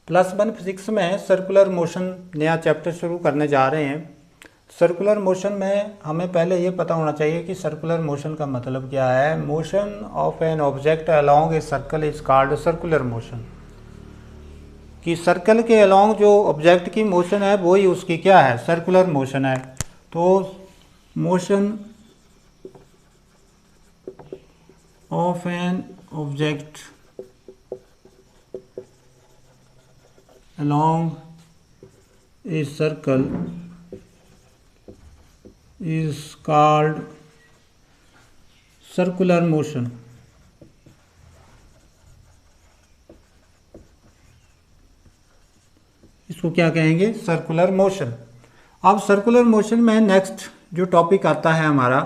+1 physics में circular motion नया chapter शुरू करने जा रहे हैं। सर्कुलर मोशन में हमें पहले ये पता होना चाहिए कि सर्कुलर मोशन का मतलब क्या है। Motion of an object along a circle is called circular motion. कि सर्कल के अलोंग जो ऑब्जेक्ट की मोशन है वही उसकी क्या है, सर्कुलर मोशन है। तो motion of an object along a circle is called circular motion। इसको क्या कहेंगे, सर्कुलर मोशन। अब सर्कुलर मोशन में नेक्स्ट जो टॉपिक आता है हमारा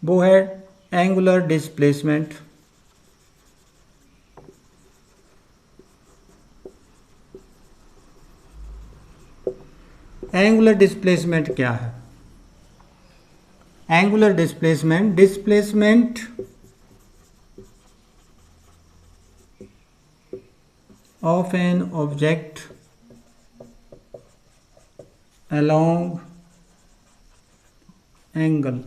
वो है एंगुलर डिस्प्लेसमेंट। एंगुलर डिस्प्लेसमेंट क्या है? Angular displacement, displacement of an object along angle,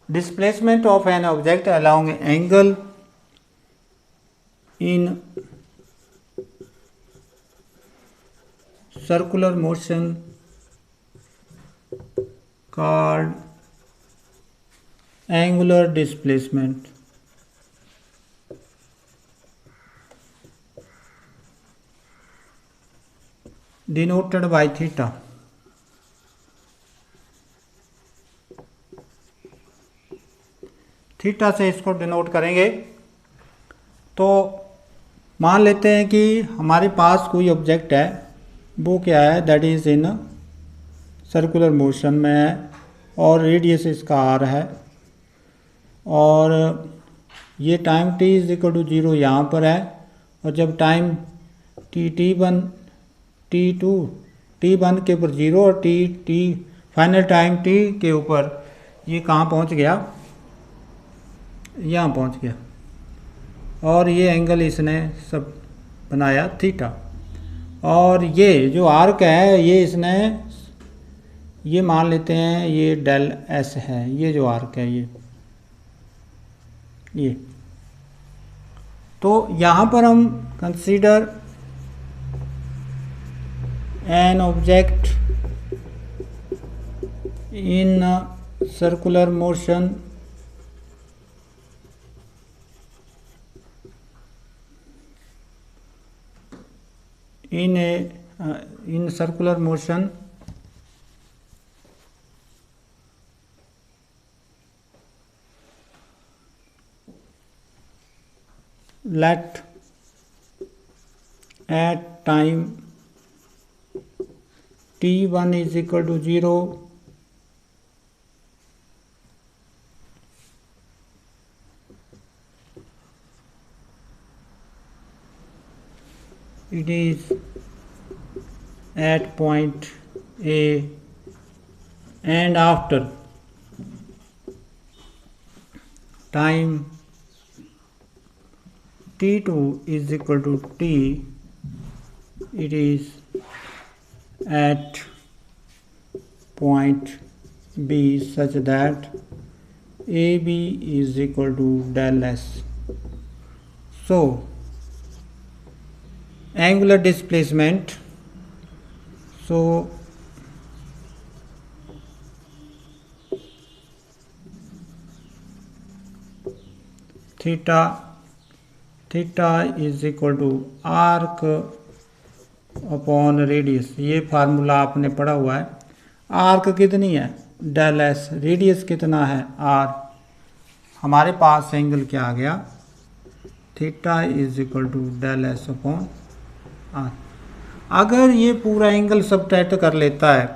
displacement of an object along angle in circular motion called angular displacement। denoted by theta। Theta से इसको डिनोट करेंगे। तो मान लेते हैं कि हमारे पास कोई ऑब्जेक्ट है, वो क्या है, that is in circular motion में है और रेडियस इसका आर है और ये time t is equal to 0 यहाँ पर है और जब टाइम t1 के ऊपर 0 और t फाइनल टाइम t के ऊपर ये कहाँ पहुँच गया, यहाँ पहुँच गया और ये एंगल इसने सब बनाया थीटा। और ये जो आर्क है ये इसने, ये मान लेते हैं ये डेल एस है, ये जो आर्क है ये। तो यहाँ पर हम consider an object in circular motion in circular motion let at time t1 is equal to 0 it is at point A and after time t2 is equal to t it is at point B such that AB is equal to del S। So angular displacement, so theta is equal to arc upon radius. ये formula आपने पढ़ा हुआ है। Arc कितनी है, del S, radius कितना है, are. हमारे पास एंगल क्या आ गया, theta is equal to del S upon R. अगर ये पूरा एंगल सबट्रैक्ट कर लेता है,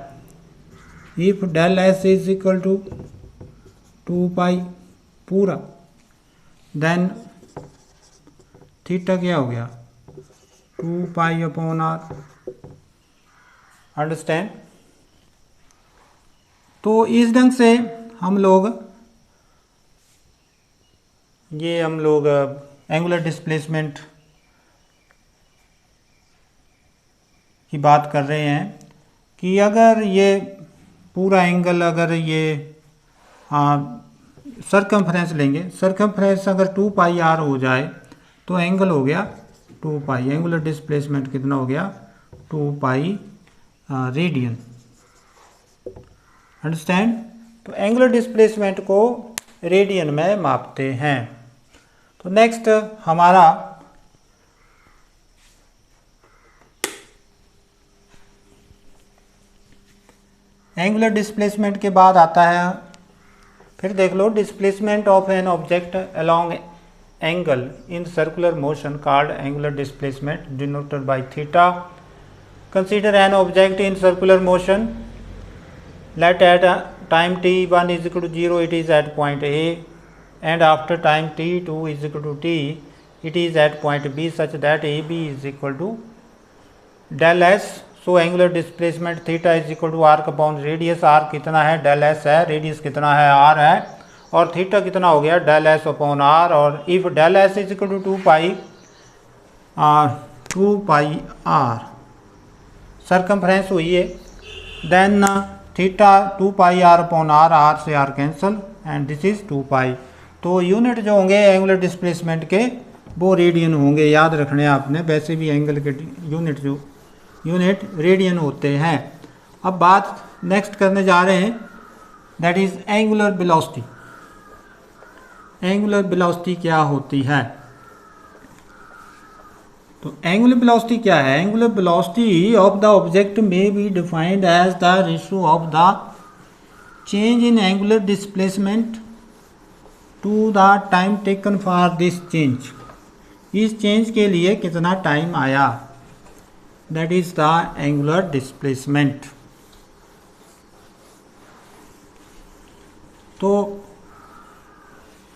if del S is equal to 2 pi पूरा, देन थीटा क्या हो गया, 2 पाई अपॉन आर। अंडरस्टैंड? तो इस ढंग से हम लोग एंगुलर डिस्प्लेसमेंट की बात कर रहे हैं कि अगर ये पूरा एंगल, अगर ये सरकमफ्रेंस लेंगे, सरकमफ्रेंस अगर 2 पाई आर हो जाए तो एंगल हो गया 2 पाई, एंगुलर डिस्प्लेसमेंट कितना हो गया 2 पाई रेडियन। अंडरस्टैंड? तो एंगुलर डिस्प्लेसमेंट को रेडियन में मापते हैं। तो नेक्स्ट हमारा एंगुलर डिस्प्लेसमेंट के बाद आता है, फिर देख लो, displacement of an object along angle in circular motion called angular displacement denoted by theta. Consider an object in circular motion, let at time t1 is equal to 0 it is at point A, and after time t2 is equal to t it is at point B such that AB is equal to del S. So angular displacement theta is equal to arc upon radius। arc कितना है, del S है, radius कितना है, r है, और theta कितना हो गया, del S upon r। और if del S is equal to 2 pi r circumference हुई है, then theta 2 pi r upon r, r से r cancel, and this is 2 pi. तो यूनिट जो होंगे एंगुलर डिस्प्लेसमेंट के वो रेडियन होंगे, याद रखने आपने, वैसे भी एंगल के यूनिट रेडियन होते हैं। अब बात नेक्स्ट करने जा रहे हैं, that is angular velocity. Angular velocity क्या होती है? तो एंगुलर वेलोसिटी क्या है? Angular velocity of the object may be defined as the ratio of the change in angular displacement to the time taken for this change. इस change के लिए कितना टाइम आया, that is the angular displacement. तो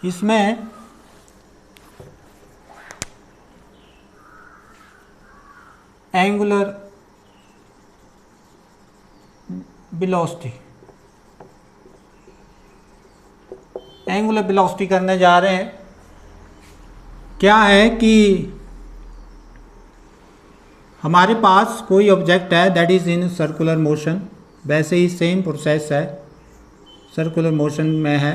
इसमें angular velocity, angular velocity करने जा रहे हैं। क्या है कि हमारे पास कोई ऑब्जेक्ट है that is in circular motion, वैसे ही सेम प्रोसेस है, सर्कुलर मोशन में है,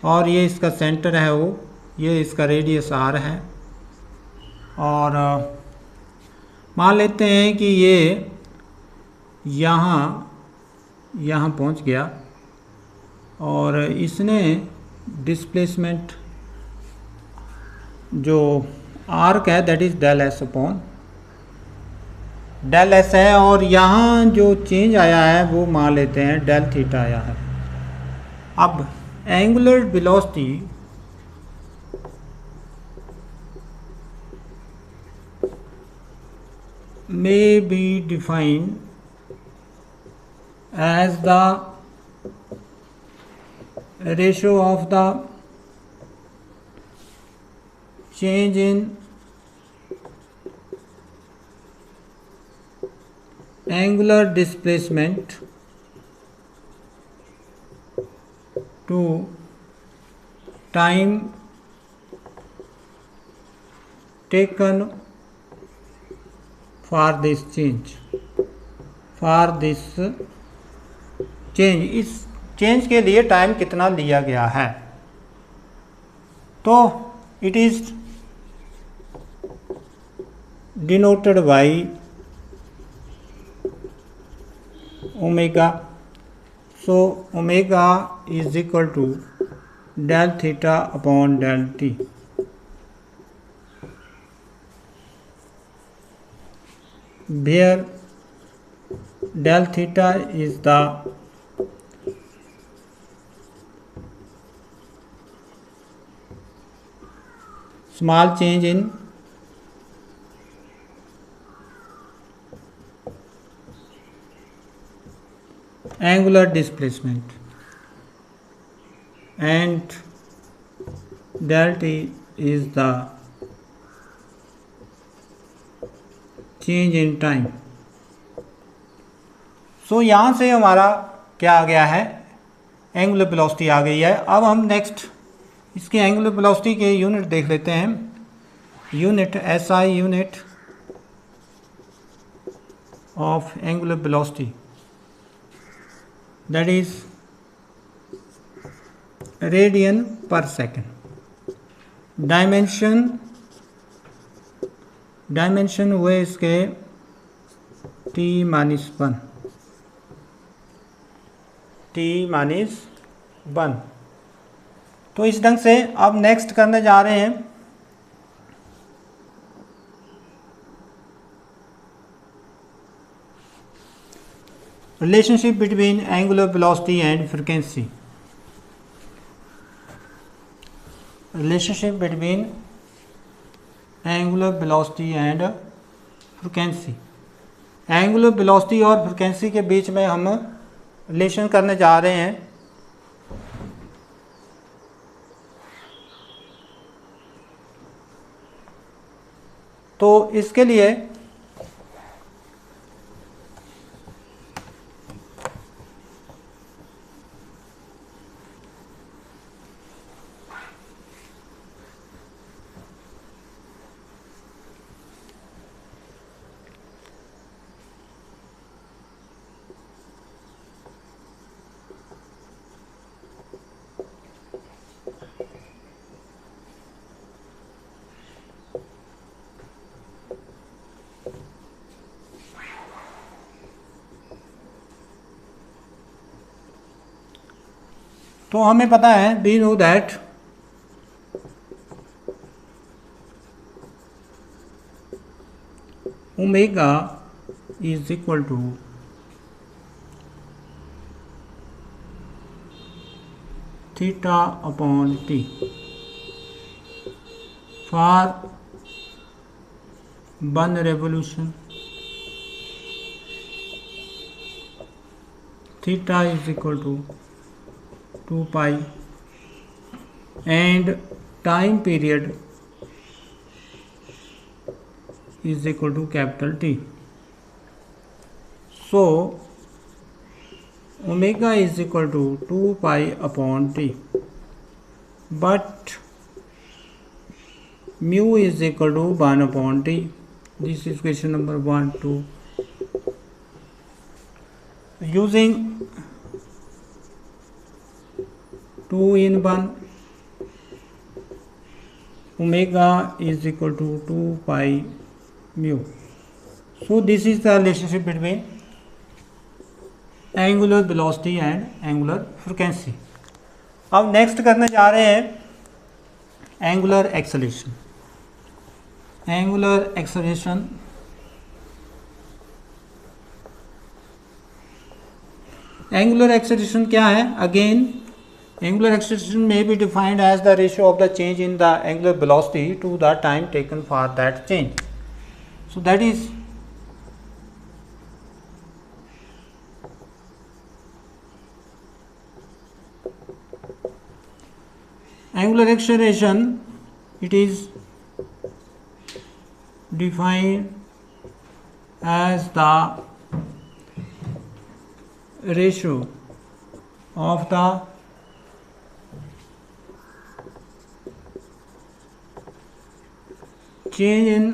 और ये इसका सेंटर है, वो ये इसका रेडियस आर है, और मान लेते हैं कि ये यहाँ पहुँच गया, और इसने डिस्प्लेसमेंट जो आर्क है that is del S upon del S है, और यहाँ जो चेंज आया है वो मान लेते हैं डेल थीटा आया है। अब angular velocity may be defined as the ratio of the change in angular displacement to time taken for this change, इस चेंज के लिए टाइम कितना लिया गया है। तो it is denoted by omega. So omega is equal to del theta upon del T. where del theta is the small change in angular displacement and del t is the change in time. So यहाँ से हमारा क्या आ गया है, angular velocity आ गई है। अब हम नेक्स्ट इसके एंगुलर वेलोसिटी के यूनिट देख लेते हैं। Unit SI unit of angular velocity, that is radian per second। Dimension हुए इसके t-1 तो इस ढंग से अब नेक्स्ट करने जा रहे हैं relationship between angular velocity and frequency। relationship between angular velocity and frequency। angular velocity और frequency के बीच में हम रिलेशन करने जा रहे हैं। तो इसके लिए तो हमें पता है we know that omega is equal to theta upon T for 1 revolution। Theta is equal to 2 pi and time period is equal to capital T। So omega is equal to 2 pi upon T, but mu is equal to 1 upon T। This is question number 1, 2। Using 2 in 1, omega is equal to 2 pi mu। So this is the relationship between angular velocity and angular frequency। अब next करने जा रहे हैं angular acceleration. Angular acceleration क्या है? Again angular acceleration may be defined as the ratio of the change in the angular velocity to the time taken for that change। So that is angular acceleration, it is defined as the ratio of the change in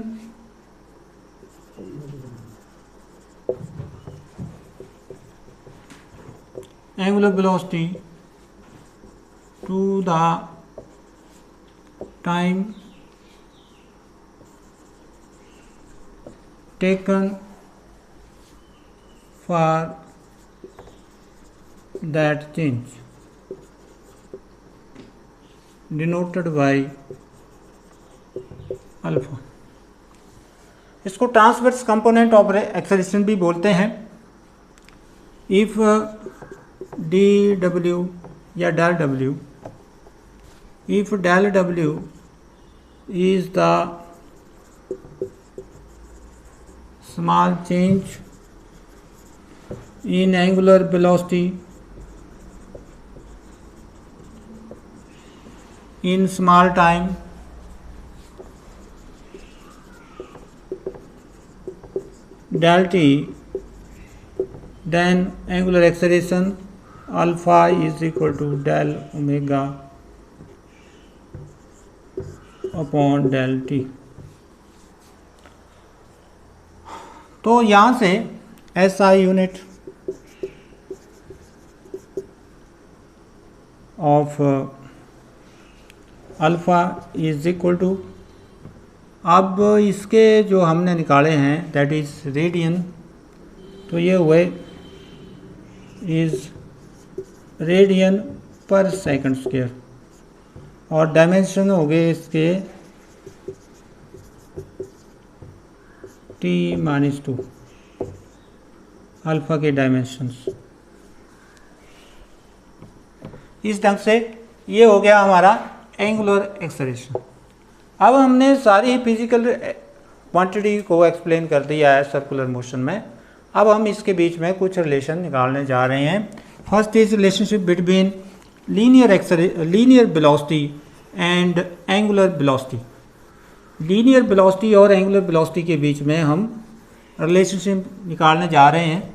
angular velocity to the time taken for that change, denoted by alpha. इसको transverse component of acceleration भी बोलते हैं। If D W या del W, if del W is the small change in angular velocity in small time, del t, then angular acceleration alpha is equal to del omega upon del T. तो यहाँ से SI unit of alpha is equal to, अब इसके जो हमने निकाले हैं that is radian, तो ये हुए इज़ रेडियन पर सेकंड स्क्वायर, और डायमेंशन हो गए इसके T-2 अल्फ़ा के डायमेंशंस। इस ढंग से ये हो गया हमारा एंगुलर एक्सेलरेशन। अब हमने सारी फिजिकल क्वांटिटी को एक्सप्लेन कर दिया है सर्कुलर मोशन में। अब हम इसके बीच में कुछ रिलेशन निकालने जा रहे हैं। First is relationship between linear velocity and angular velocity. Linear velocity और एंगुलर वेलोसिटी के बीच में हम रिलेशनशिप निकालने जा रहे हैं।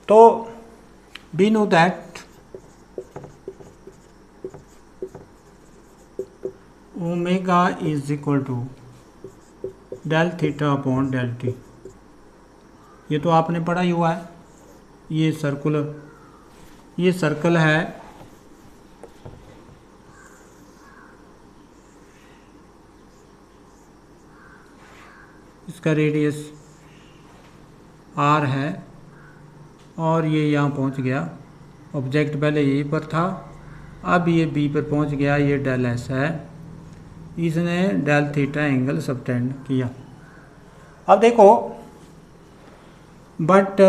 तो we know that omega is equal to del theta upon del T. ये तो आपने पढ़ा ही हुआ है। ये सर्कल है, इसका रेडियस r है, और ये यहाँ पहुँच गया। ऑब्जेक्ट पहले यहीं पर था, अब ये B पर पहुँच गया। ये डेल S है, इसने डेल थीटा एंगल सबटेंड किया। अब देखो, but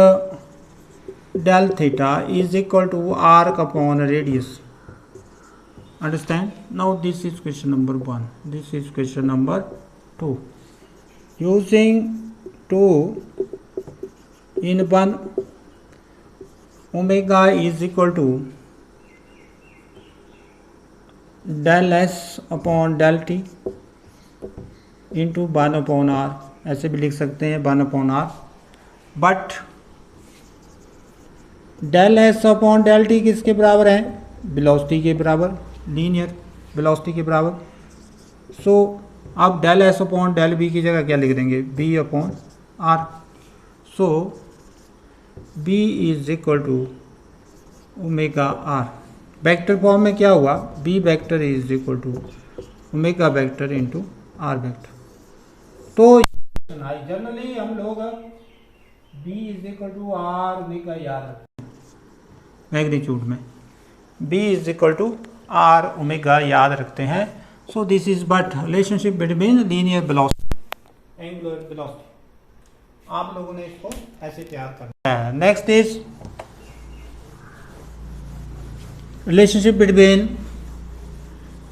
del theta is equal to arc upon radius. Understand? Now this is question number 1, this is question number 2। Using 2 in 1, omega is equal to del S upon del T into 1 upon R, ऐसे भी लिख सकते हैं 1 upon R. But del S upon del T किसके बराबर है? Velocity के बराबर, लीनियर वेलोसिटी के बराबर। सो अब del S upon del B की जगह क्या लिख देंगे? B upon R. So B is equal to omega R. Vector form में क्या हुआ? B vector is equal to omega vector into R vector. तो जनरली हम लोग B is equal to R omega याद मैग्नीट्यूड में, B is equal to R omega याद रखते हैं। So this is but relationship between linear velocity angular velocity. आप लोगों ने इसको ऐसे तैयार करना है। Next is relationship between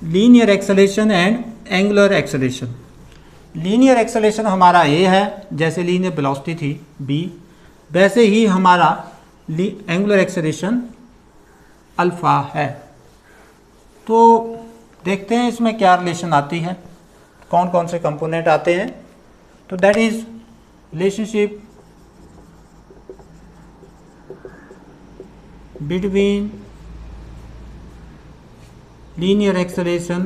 linear acceleration and angular acceleration. Linear acceleration हमारा ए है, जैसे लीनियर वेलोसिटी थी बी, वैसे ही हमारा एंगुलर एक्सेलरेशन अल्फा है। तो देखते हैं इसमें क्या रिलेशन आती है, कौन कौन से कंपोनेंट आते हैं। तो that is relationship between linear acceleration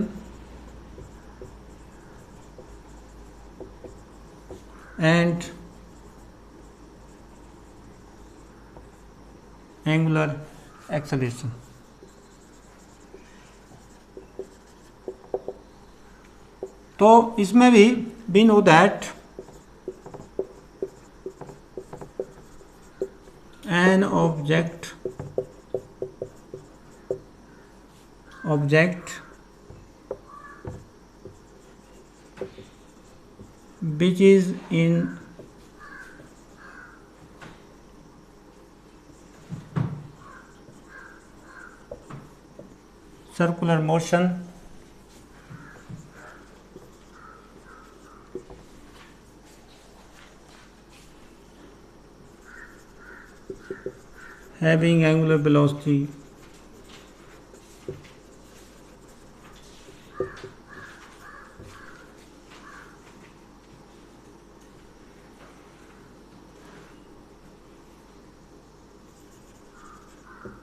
and angular acceleration। तो इसमें भी we know that an object which is in circular motion having angular velocity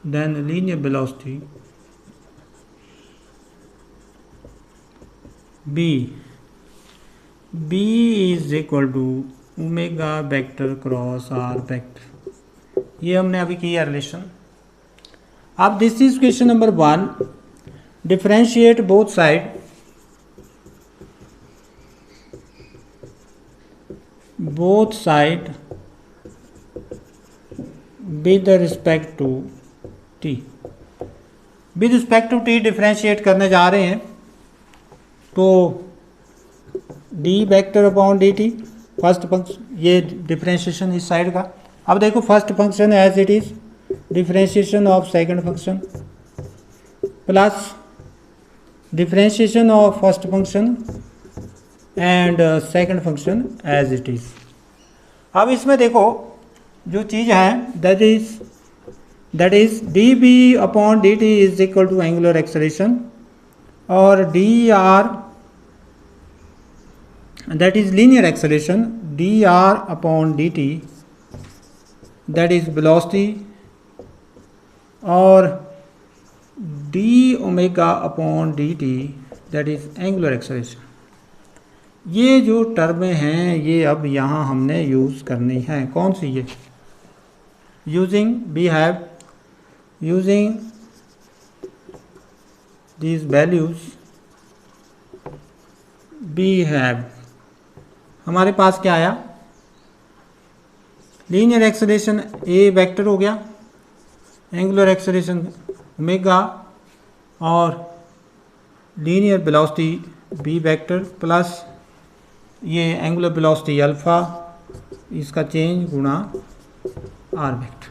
then linear velocity B is equal to omega vector cross are vector. ये हमने अभी किया relation. अब this is question number 1, differentiate both side with respect to T. With respect to T differentiate करने जा रहे हैं, तो D vector upon D T first function, ये डिफरेंशिएशन इस साइड का। अब देखो first function as it is, differentiation of second function plus differentiation of first function and second function as it is. अब इसमें देखो जो चीज़ है that is d b upon D t is equal to angular acceleration और d r that is linear acceleration, dr upon dt that is velocity और d omega upon dt that is angular acceleration। ये जो टर्में हैं ये अब यहाँ हमने use करनी है। कौन सी ये? using these values we have, हमारे पास क्या आया? लीनियर एक्सेलरेशन ए वेक्टर हो गया, एंगुलर एक्सेलरेशन ओमेगा और linear velocity B vector plus ये एंगुलर वेलोसिटी अल्फा, इसका चेंज गुणा आर वेक्टर।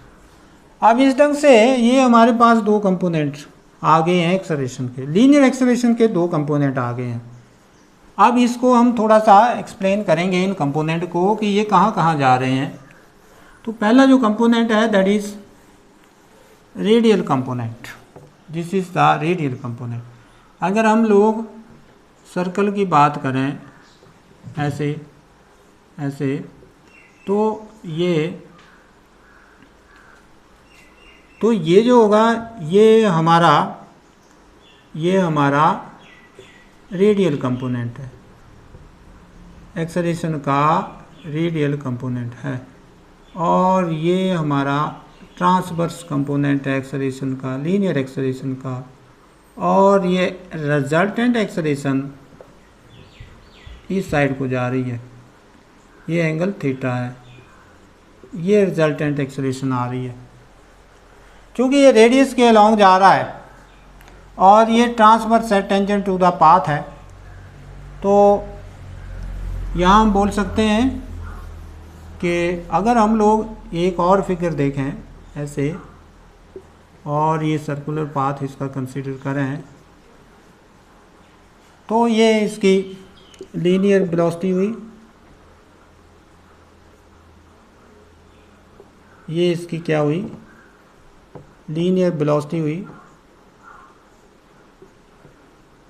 अब इस ढंग से ये हमारे पास दो कंपोनेंट आ गए हैं एक्सेलरेशन के, लीनियर एक्सेलरेशन के दो कंपोनेंट आ गए हैं। अब इसको हम थोड़ा सा एक्सप्लेन करेंगे इन कंपोनेंट को कि ये कहाँ कहाँ जा रहे हैं। तो पहला जो कंपोनेंट है that is radial component, this is the radial component. अगर हम लोग सर्कल की बात करें ऐसे ऐसे, तो ये जो होगा ये हमारा रेडियल कंपोनेंट है, एक्सेलरेशन का रेडियल कंपोनेंट है, और ये हमारा ट्रांसवर्स कंपोनेंट है एक्सेलरेशन का, लीनियर एक्सेलरेशन का, और ये रिजल्टेंट एक्सेलरेशन इस साइड को जा रही है, ये एंगल थीटा है, ये रिजल्टेंट एक्सेलरेशन आ रही है। क्योंकि ये रेडियस के अलॉन्ग जा रहा है और ये ट्रांसवर्स है टेंजेंट टू द पाथ है, तो यहाँ हम बोल सकते हैं कि अगर हम लोग एक और फिगर देखें ऐसे और ये सर्कुलर पाथ इसका कंसीडर करें, तो ये इसकी लीनियर वेलोसिटी हुई, ये इसकी क्या हुई? लीनियर वेलोसिटी हुई,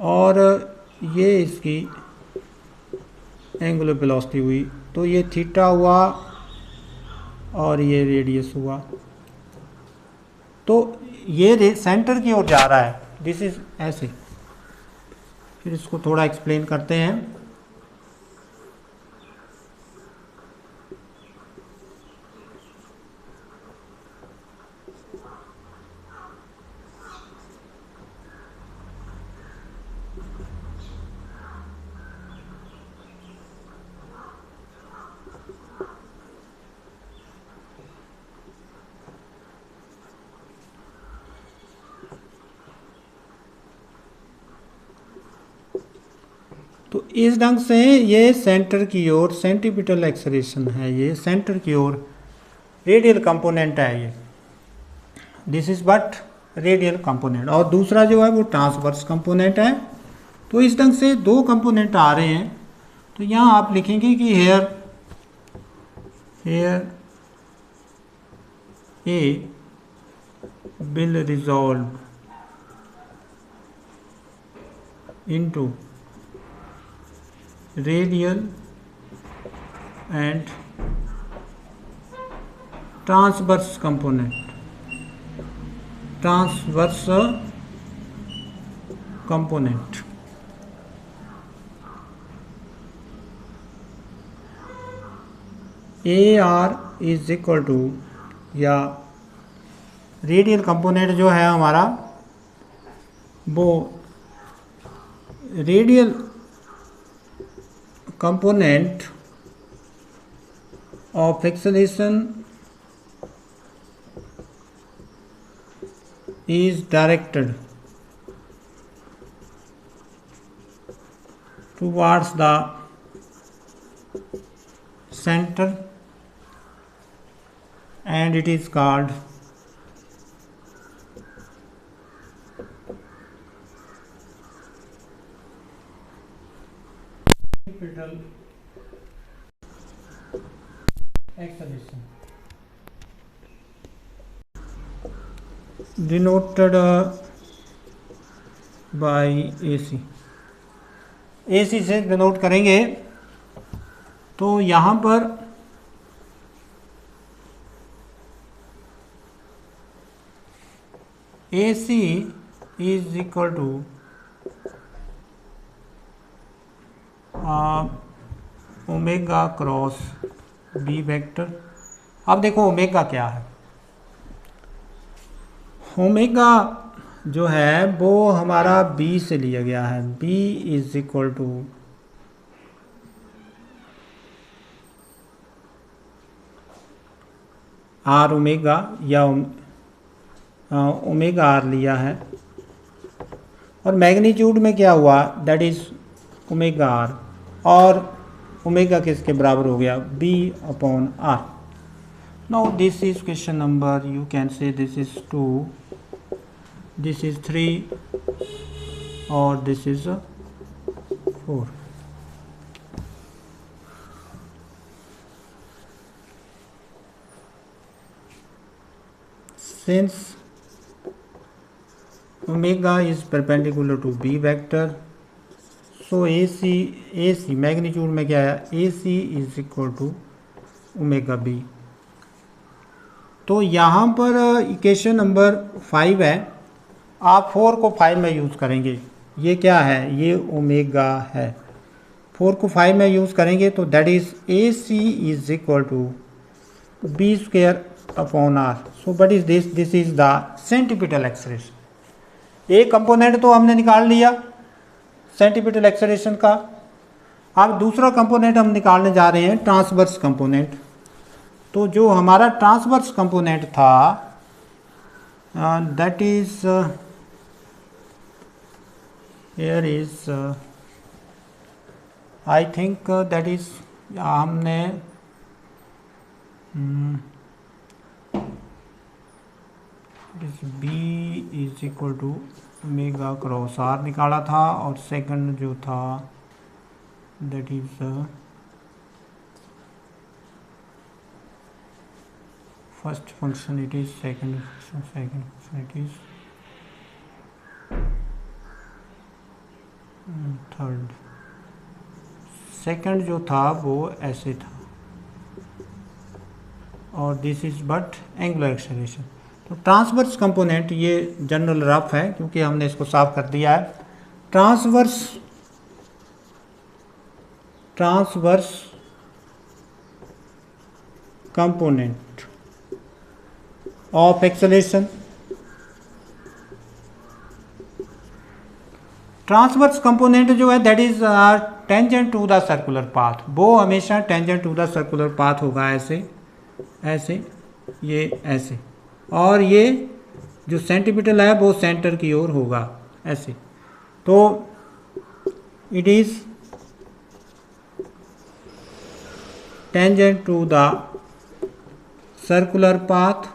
और ये इसकी एंगुलर वेलोसिटी हुई। तो ये थीटा हुआ और ये रेडियस हुआ, तो ये सेंटर की ओर जा रहा है, दिस इज ऐसे। फिर इसको थोड़ा एक्सप्लेन करते हैं। तो इस ढंग से ये सेंटर की ओर सेंटीपिटल एक्सेलरेशन है, ये सेंटर की ओर रेडियल कंपोनेंट है ये। This is what radial component, और दूसरा जो है वो ट्रांसवर्स कंपोनेंट है। तो इस ढंग से दो कंपोनेंट आ रहे हैं। तो यहाँ आप लिखेंगे कि here A will resolve into radial and transverse component, AR is equal to, या रेडियल कंपोनेंट जो है हमारा वो radial component of acceleration is directed towards the center and it is called centripetal acceleration, denoted by AC। AC से denote करेंगे। तो यहाँ पर AC is equal to omega cross B vector. अब देखो ओमेगा क्या है। ओमेगा जो है वो हमारा बी से लिया गया है। B is equal to R omega, या ओमेगा आर लिया है, और मैग्नीट्यूड में क्या हुआ, दैट इज ओमेगा आर, और ओमेगा किसके बराबर हो गया, B upon R. Now this is question number, you can say this is 2, this is 3 or this is 4। Since omega is perpendicular to b vector, so AC magnitude में क्या है, AC is equal to omega b। तो यहाँ पर equation number 5 है, आप 4 को 5 में यूज़ करेंगे। ये क्या है, ये ओमेगा है। 4 को 5 में यूज़ करेंगे तो that is AC is equal to B square upon R. So but is this is the centripetal acceleration. एक कंपोनेंट तो हमने निकाल लिया सेंटीपिटल एक्सेलरेशन का। अब दूसरा कंपोनेंट हम निकालने जा रहे हैं ट्रांसवर्स कंपोनेंट। तो जो हमारा ट्रांसवर्स कंपोनेंट था that is here is I think that is हमने B is equal to omega cross R निकाला था, और सेकंड जो था that is first function it is second function it is third. Second जो था वो ऐसे था, और this is but angular acceleration. तो ट्रांसवर्स कंपोनेंट ये जनरल रफ है क्योंकि हमने इसको साफ कर दिया है। Transverse component of acceleration, transverse component जो है that is tangent to the circular path. वो हमेशा tangent to the circular path होगा, ऐसे ऐसे, ये ऐसे, और ये जो सेंटीपिटल है वो सेंटर की ओर होगा ऐसे। तो it is tangent to the circular path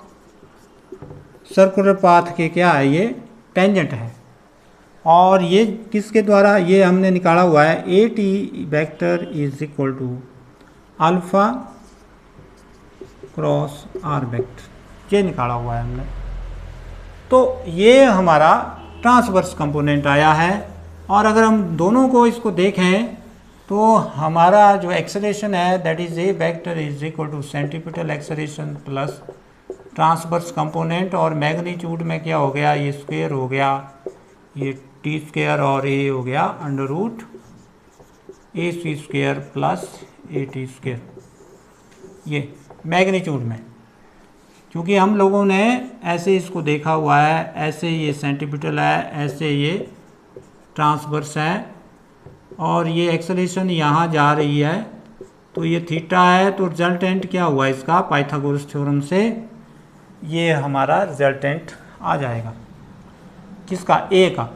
circular path के क्या है, ये टेंजेंट है। और ये किसके द्वारा, ये हमने निकाला हुआ है, A T vector is equal to alpha cross are vector, ये निकाला हुआ है हमने। तो ये हमारा ट्रांसवर्स कंपोनेंट आया है। और अगर हम दोनों को इसको देखें तो हमारा जो एक्सेलरेशन है that is A vector is equal to centripetal acceleration plus transverse component, और मैग्नीट्यूड में क्या हो गया, ये स्क्वायर हो गया, ये टी स्क्वायर और ए हो गया under root A C square plus A T square, ये मैग्नीट्यूड में। क्योंकि हम लोगों ने ऐसे इसको देखा हुआ है, ऐसे ये सेंटीपिटल है, ऐसे ये ट्रांसवर्स है, और ये एक्सेलरेशन यहाँ जा रही है, तो ये थीटा है। तो रिजल्टेंट क्या हुआ इसका, पाइथागोरस थ्योरम से ये हमारा रिजल्टेंट आ जाएगा, किसका, ए का।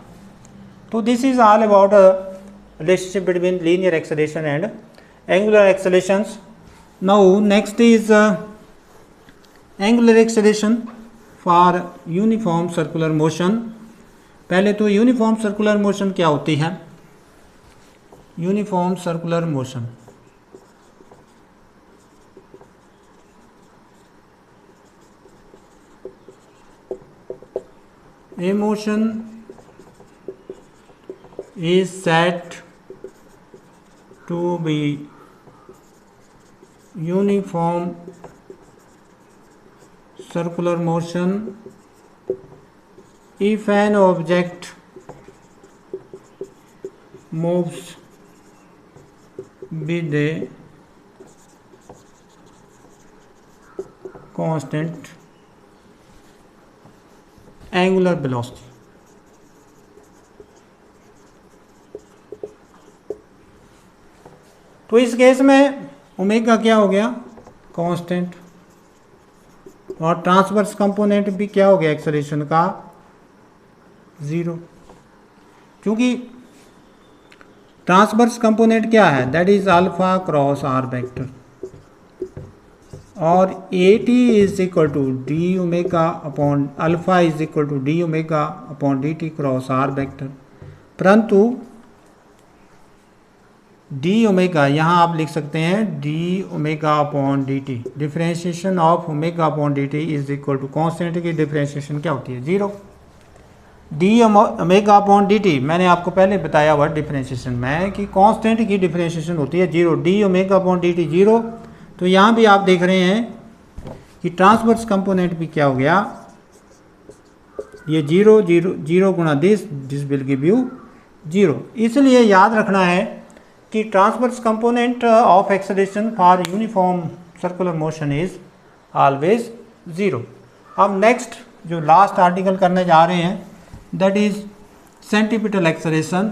तो this is all about relationship between linear acceleration and angular accelerations. Now next is angular acceleration for uniform circular motion. पहले तो यूनिफॉर्म सर्कुलर मोशन क्या होती है, uniform circular motion a motion is said to be uniform circular motion if an object moves with a constant angular velocity। तो इस case में omega क्या हो गया, कांस्टेंट, और ट्रांसवर्स कंपोनेंट भी क्या हो गया एक्सेलरेशन का, 0। क्योंकि ट्रांसवर्स कंपोनेंट क्या है, that is alpha cross are vector, और a t is equal to d omega upon alpha is equal to d omega upon D t cross are vector. परंतु डी ओमेगा यहाँ आप लिख सकते हैं d omega upon D t, differentiation of omega upon D t is equal to constant की differentiation क्या होती है, 0। D omega upon D t मैंने आपको पहले बताया हुआ डिफ्रेंशिएशन में कि कांस्टेंट की डिफ्रेंशिएशन होती है 0, d omega upon D T 0। तो यहाँ भी आप देख रहे हैं कि ट्रांसवर्स कंपोनेंट भी क्या हो गया, ये 0 0 0 गुणा दिस विल गिव यू 0। इसलिए याद रखना है कि transverse component of acceleration for uniform circular motion is always 0। अब नेक्स्ट जो लास्ट आर्टिकल करने जा रहे हैं that is centripetal acceleration.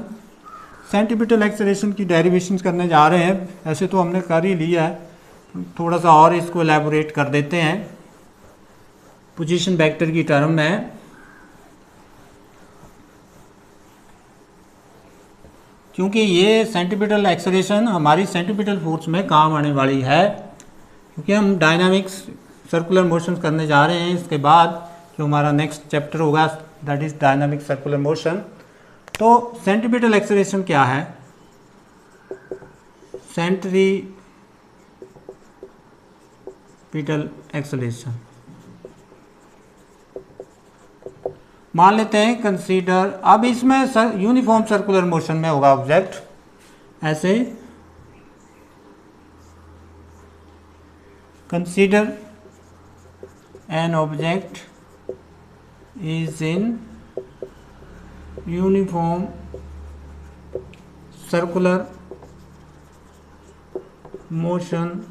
Centripetal acceleration की डेरिवेशंस करने जा रहे हैं, ऐसे तो हमने कर ही लिया है, थोड़ा सा और इसको एलैबोरेट कर देते हैं पोजीशन वेक्टर की टर्म में। क्योंकि ये सेंटीपिटल एक्सेलरेशन हमारी सेंटीपिटल फोर्स में काम आने वाली है, क्योंकि हम डायनामिक्स सर्कुलर मोशन करने जा रहे हैं। इसके बाद जो हमारा नेक्स्ट चैप्टर होगा that is dynamic circular motion. तो सेंटीपिटल एक्सेलरेशन क्या है, सेंट्रीपिटल एक्सेलरेशन मान लेते हैं कंसीडर। अब इसमें यूनिफॉर्म सर्कुलर मोशन में होगा ऑब्जेक्ट ऐसे, consider an object is in uniform circular motion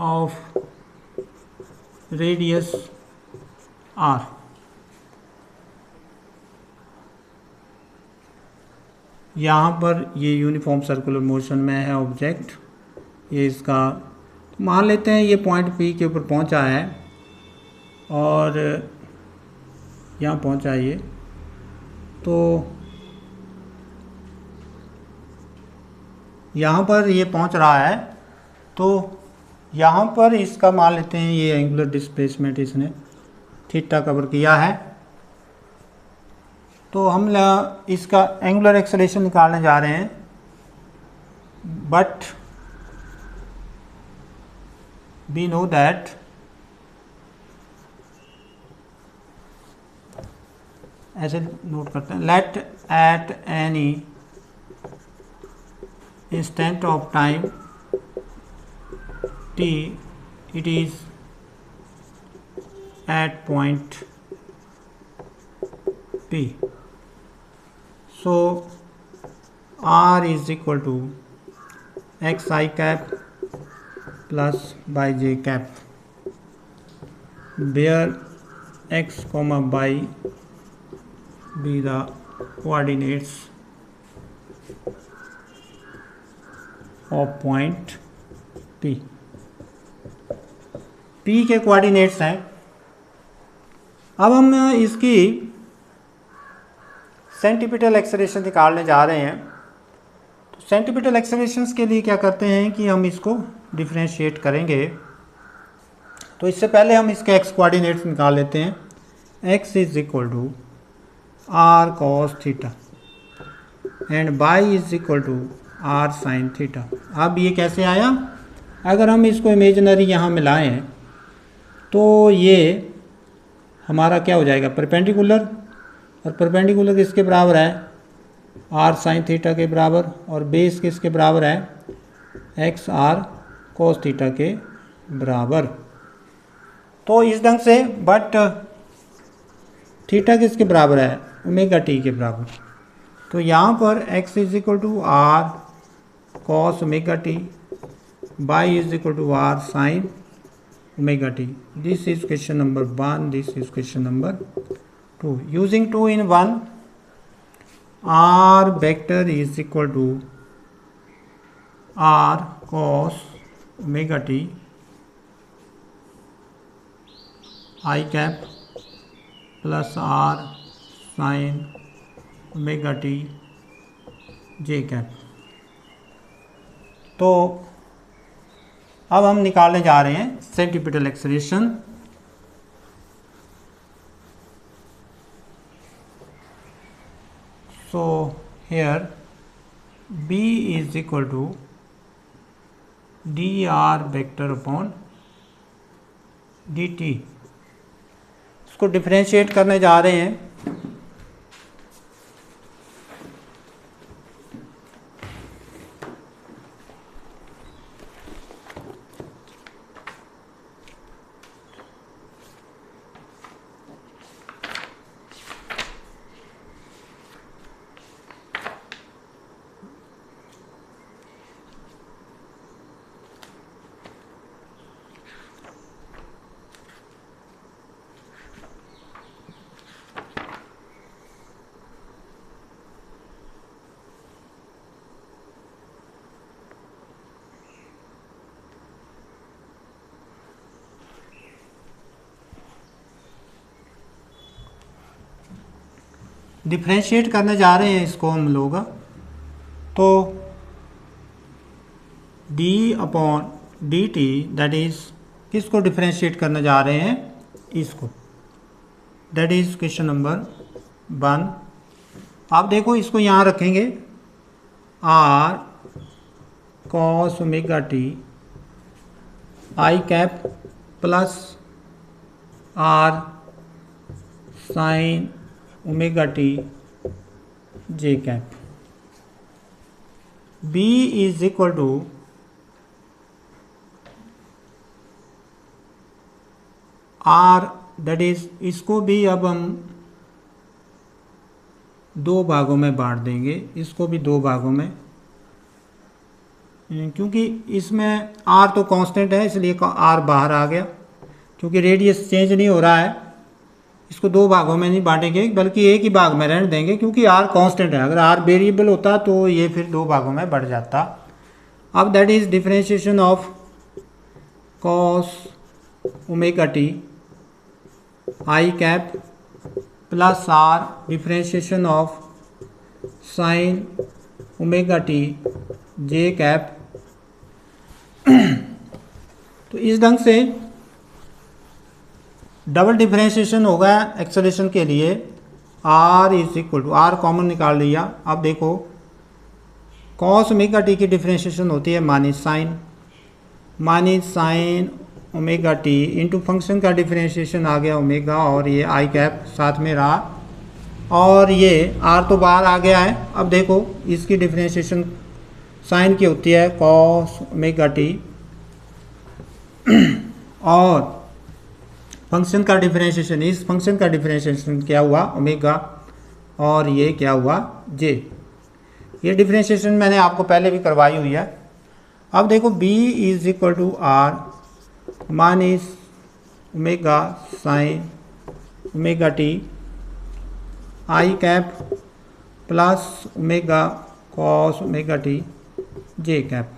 of radius r। यहाँ पर ये यूनिफॉर्म सर्कुलर मोशन में है ऑब्जेक्ट, ये इसका मान लेते हैं ये पॉइंट P के ऊपर पहुँचा है और यहाँ पहुँचा ये, तो यहाँ पर ये पहुँच रहा है, तो यहाँ पर इसका मान लेते हैं ये एंगुलर डिस्प्लेसमेंट इसने थीटा कवर किया है। तो हम इसका एंगुलर एक्सेलरेशन निकालने जा रहे हैं, बट वी नो दैट ऐसे नोट करते हैं, let at any instant of time t it is at point P. So R is equal to xi cap plus by j cap, where x comma y be the coordinates of point P. P के coordinates हैं। अब हम इसकी centripetal acceleration निकालने जा रहे हैं। तो सेंटीपिटल एक्सेलरेशंस के लिए क्या करते हैं कि हम इसको डिफरेंशिएट करेंगे। तो इससे पहले हम इसके एक्स कोऑर्डिनेट्स निकाल लेते हैं। x is equal to R cos theta and y is equal to R sine theta. अब ये कैसे आया? अगर हम इसको इमेजिनरी यहाँ मिलाएं तो ये हमारा क्या हो जाएगा, परपेंडिकुलर, और परपेंडिकुलर किसके बराबर है, आर साइन थीटा के बराबर, और बेस किसके बराबर है, एक्स आर कोस थीटा के बराबर। तो इस ढंग से, बट थीटा किसके बराबर है, ओमेगा टी के बराबर। तो यहाँ पर x is equal to R cos omega T, y is equal to R sine omega t. This is question number 1, this is question number 2. Using 2 in 1, r vector is equal to r cos omega t I cap plus r sin omega t j cap. तो अब हम निकालने जा रहे हैं centripetal acceleration. So here b is equal to D R vector upon D T. इसको differentiate करने जा रहे हैं। डिफ्रेंशिएट करने जा रहे हैं इसको हम लोग। तो d upon D T, that is किसको डिफ्रेंशिएट करने जा रहे हैं, इसको। That is question number 1। आप देखो इसको यहाँ रखेंगे, r cos omega T I cap plus r sine omega T J cap. b is equal to r, that is, इसको भी अब हम दो भागों में बांट देंगे, इसको भी दो भागों में, क्योंकि इसमें r तो कांस्टेंट है इसलिए r बाहर आ गया, क्योंकि रेडियस चेंज नहीं हो रहा है। इसको दो भागों में नहीं बांटेंगे बल्कि एक ही भाग में रहने देंगे, क्योंकि r कांस्टेंट है। अगर r वेरिएबल होता तो ये फिर दो भागों में बढ़ जाता। अब that is differentiation of cos omega T I cap plus r differentiation of sine omega T J cap. तो इस ढंग से डबल डिफरेंशिएशन होगा एक्सेलरेशन के लिए, R is equal to, R common निकाल लिया। अब देखो कॉस ओमेगा टी की डिफरेंशिएशन होती है minus sine omega T into function का डिफरेंशिएशन आ गया ओमेगा, और ये आई कैप साथ में रहा, और ये आर तो बाहर आ गया है। अब देखो इसकी डिफरेंशिएशन साइन की होती है कॉस ओमेगा टी, और फंक्शन का डिफरेंशिएशन, इस फंक्शन का डिफरेंशिएशन क्या हुआ ओमेगा, और ये क्या हुआ जे। ये डिफरेंशिएशन मैंने आपको पहले भी करवाई हुई है। अब देखो b is equal to R minus omega sine omega T I cap plus omega cos omega T J cap.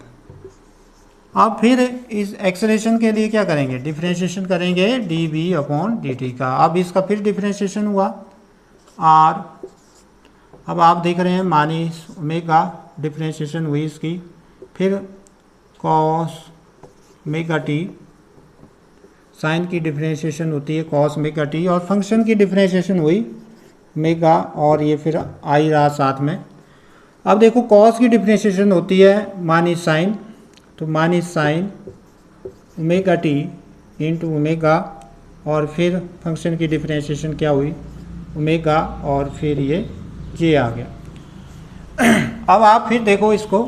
अब फिर इस एक्सेलरेशन के लिए क्या करेंगे, डिफरेंशिएशन करेंगे dv अपॉन dt का। अब इसका फिर डिफरेंशिएशन हुआ r, अब आप देख रहे हैं माइनस ओमेगा डिफरेंशिएशन हुई इसकी, फिर कॉस ओमेगा टी, साइन की डिफरेंशिएशन होती है कॉस ओमेगा टी, और फंक्शन की डिफरेंशिएशन हुई ओमेगा, और ये फिर आई रहा साथ में। अब देखो कॉस की डिफरेंशिएशन होती है माइनस साइन, तो minus sine omega T into omega, और फिर फंक्शन की डिफरेंशिएशन क्या हुई ओमेगा, और फिर ये जे आ गया। अब आप फिर देखो इसको,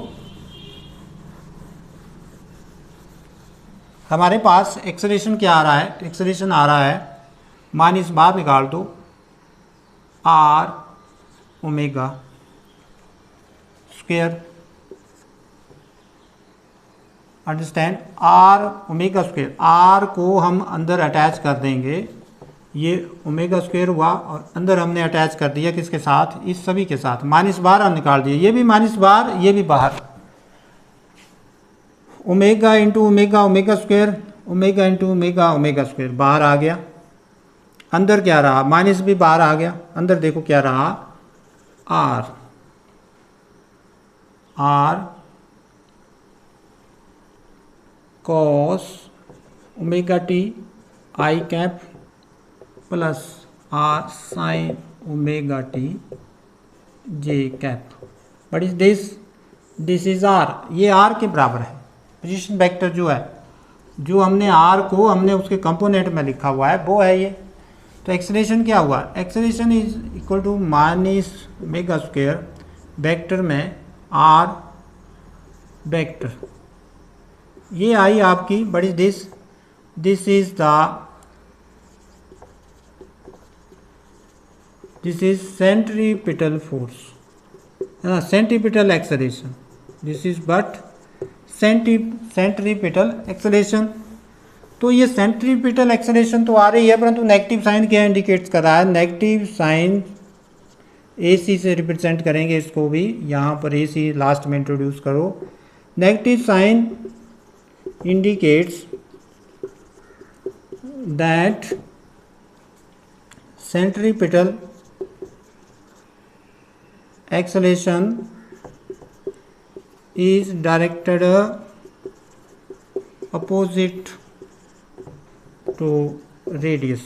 हमारे पास एक्सेलरेशन क्या आ रहा है, एक्सेलरेशन आ रहा है माइनस बाहर निकाल दो R omega square, understand, R omega square, R को हम अंदर अटैच कर देंगे, ये ओमेगा स्क्वायर हुआ, और अंदर हमने अटैच कर दिया किसके साथ, इस सभी के साथ, माइनस बाहर हम निकाल दिए, ये भी माइनस बाहर ये भी बाहर, omega into omega omega square, omega into omega omega square बाहर आ गया, अंदर क्या रहा माइनस भी बाहर आ गया, अंदर देखो क्या रहा R, R cos omega T I cap plus R sine omega T J cap. But is this is R, ये आर के बराबर है, पोजीशन वेक्टर जो है, जो हमने आर को हमने उसके कंपोनेंट में लिखा हुआ है वो है ये। तो एक्सेलरेशन क्या हुआ, acceleration is equal to minus omega square vector में आर वेक्टर, ये आई आपकी, but is this is centripetal force, centripetal acceleration, this is but centripetal acceleration. तो ये सेंट्रीपिटल एक्सेलरेशन तो आ रही है, परंतु नेगेटिव साइन क्या इंडिकेट्स कर रहा है, नेगेटिव साइन AC से रिप्रेजेंट करेंगे इसको भी, यहाँ पर AC लास्ट में इंट्रोड्यूस करो। Negative sign indicates that centripetal acceleration is directed opposite to radius,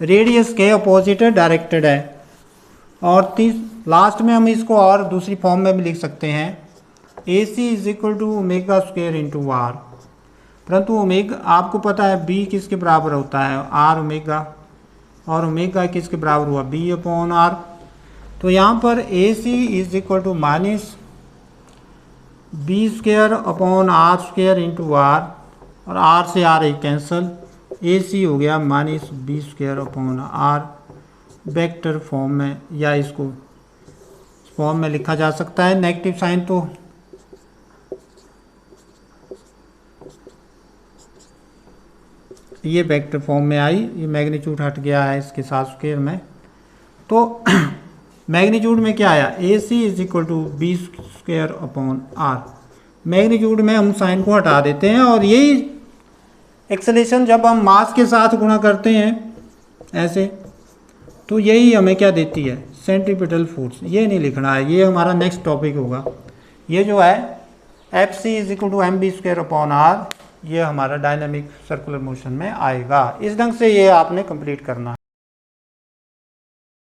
radius के अपोजिट डायरेक्टेड है। और लास्ट में हम इसको और दूसरी फॉर्म में भी लिख सकते हैं, AC is equal to omega square into R, परंतु ओमेगा आपको पता है B किसके बराबर होता है आर ओमेगा, और ओमेगा किसके बराबर हुआ B अपॉन आर। तो यहाँ पर AC is equal to minus B square upon R square into R, और आर से आर एक कैंसल, AC हो गया minus B square upon R vector form में, या इसको फॉर्म में लिखा जा सकता है। नेगेटिव साइन तो ये वेक्टर फॉर्म में आई, ये मैग्नीट्यूड हट गया है इसके साथ स्क्वायर में, तो मैग्नीट्यूड में क्या आया AC is equal to B square upon R, magnitude में हम साइन को हटा देते हैं, और यही एक्सेलरेशन जब हम मास के साथ गुणा करते हैं ऐसे, तो यही हमें क्या देती है सेंट्रीपिटल फोर्स। ये नहीं लिखना है, ये हमारा नेक्स्ट टॉपिक होगा। ये जो है FC is equal to MB square upon R, ये हमारा डायनामिक सर्कुलर मोशन में आएगा। इस ढंग से ये आपने कंप्लीट करना है।